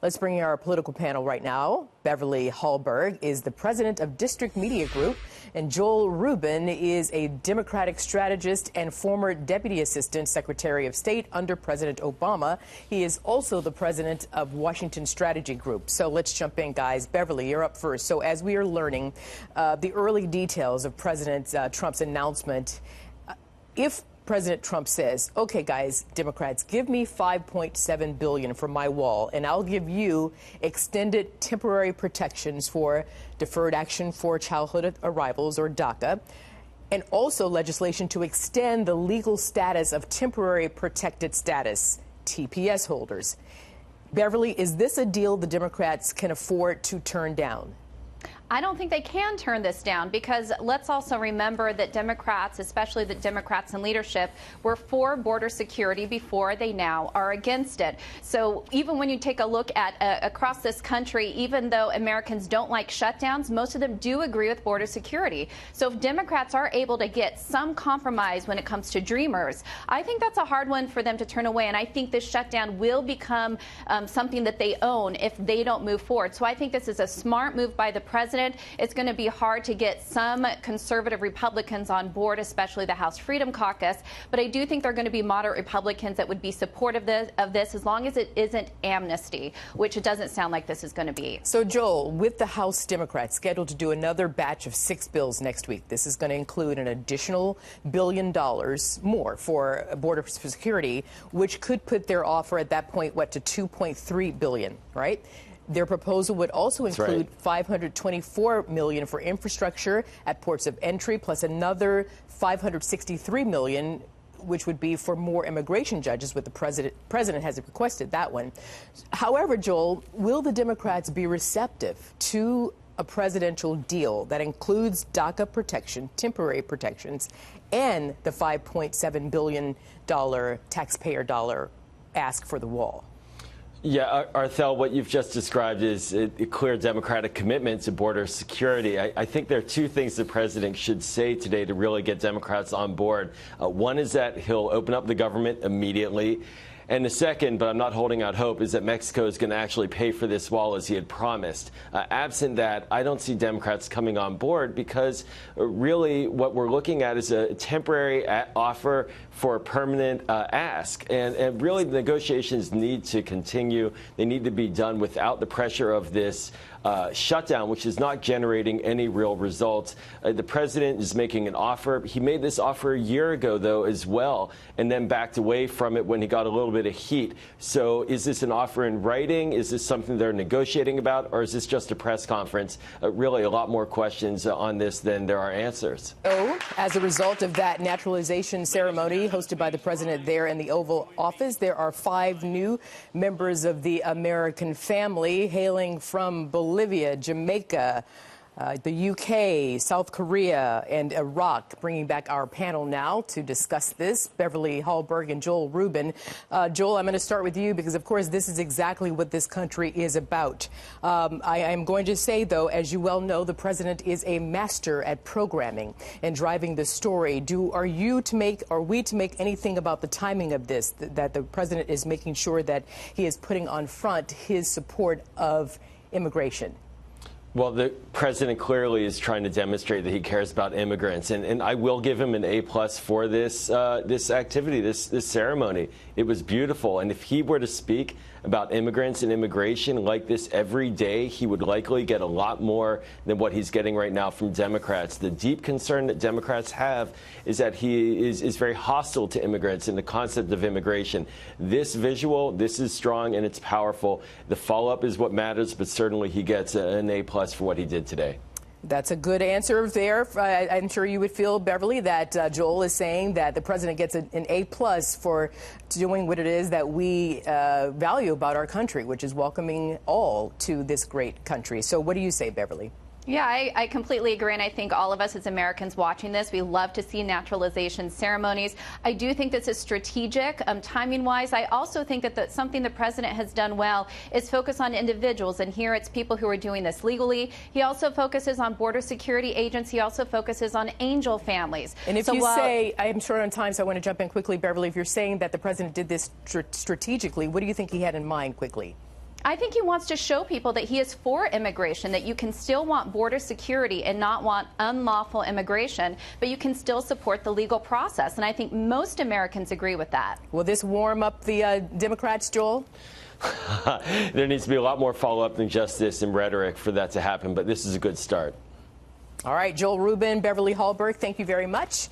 Let's bring in our political panel right now. Beverly Hallberg is the president of District Media Group, and Joel Rubin is a Democratic strategist and former Deputy Assistant Secretary of State under President Obama. He is also the president of Washington Strategy Group. So let's jump in, guys. Beverly, you're up first. So as we are learning the early details of President Trump's announcement, if President Trump says, okay, guys, Democrats, give me $5.7 billion for my wall, and I'll give you extended temporary protections for deferred action for childhood arrivals, or DACA, and also legislation to extend the legal status of temporary protected status, TPS holders. Beverly, is this a deal the Democrats can afford to turn down? I don't think they can turn this down, because let's also remember that Democrats, especially the Democrats in leadership, were for border security before they now are against it. So even when you take a look at across this country, even though Americans don't like shutdowns, most of them do agree with border security. So if Democrats are able to get some compromise when it comes to Dreamers, I think that's a hard one for them to turn away. And I think this shutdown will become something that they own if they don't move forward. So I think this is a smart move by the president. It's going to be hard to get some conservative Republicans on board, especially the House Freedom Caucus. But I do think there are going to be moderate Republicans that would be supportive of this, as long as it isn't amnesty, which it doesn't sound like this is going to be. So, Joel, with the House Democrats scheduled to do another batch of 6 bills next week, this is going to include an additional $1 billion more for border security, which could put their offer at that point, what, to $2.3 billion, right? Their proposal would also include $524 million for infrastructure at ports of entry, plus another $563 million, which would be for more immigration judges, with the president has requested that one. However, Joel, will the Democrats be receptive to a presidential deal that includes DACA protection, temporary protections, and the $5.7 billion taxpayer dollar ask for the wall? Yeah, Arthel, what you've just described is a clear Democratic commitment to border security. I think there are two things the president should say today to really get Democrats on board. One is that he'll open up the government immediately. And the second, but I'm not holding out hope, is that Mexico is going to actually pay for this wall as he had promised. Absent that, I don't see Democrats coming on board, because really what we're looking at is a temporary offer for a permanent ask. And really the negotiations need to continue. They need to be done without the pressure of this shutdown, which is not generating any real results. The president is making an offer. He made this offer a year ago, though, as well, and then backed away from it when he got a little bit of heat. So is this an offer in writing? Is this something they're negotiating about? Or is this just a press conference? Really a lot more questions on this than there are answers. Oh, as a result of that naturalization ceremony hosted by the president there in the Oval Office, there are 5 new members of the American family hailing from Bolivia, Jamaica, the UK, South Korea, and Iraq. Bringing back our panel now to discuss this, Beverly Hallberg and Joel Rubin. Joel, I'm going to start with you, because, of course, this is exactly what this country is about. I am going to say, though, as you well know, the president is a master at programming and driving the story. Are we to make anything about the timing of this, that the president is making sure that he is putting on front his support of immigration? Well, the president clearly is trying to demonstrate that he cares about immigrants, and I will give him an A+ for this activity, this ceremony. It was beautiful, and if he were to speak about immigrants and immigration like this every day, he would likely get a lot more than what he's getting right now from Democrats. The deep concern that Democrats have is that he is very hostile to immigrants and the concept of immigration. This visual, this is strong and it's powerful. The follow-up is what matters, but certainly he gets an A+ for what he did today. That's a good answer there. I'm sure you would feel, Beverly, that Joel is saying that the president gets an A+ for doing what it is that we value about our country, which is welcoming all to this great country. So what do you say, Beverly? Yeah, I completely agree, and I think all of us as Americans watching this, we love to see naturalization ceremonies. I do think this is strategic, timing-wise. I also think that something the president has done well is focus on individuals, and here it's people who are doing this legally. He also focuses on border security agents. He also focuses on angel families. And if you say, I'm short on time, so I want to jump in quickly, Beverly, if you're saying that the president did this strategically, what do you think he had in mind quickly? I think he wants to show people that he is for immigration, that you can still want border security and not want unlawful immigration, but you can still support the legal process. And I think most Americans agree with that. Will this warm up the Democrats, Joel? There needs to be a lot more follow-up than just this in rhetoric for that to happen, but this is a good start. All right, Joel Rubin, Beverly Hallberg, thank you very much.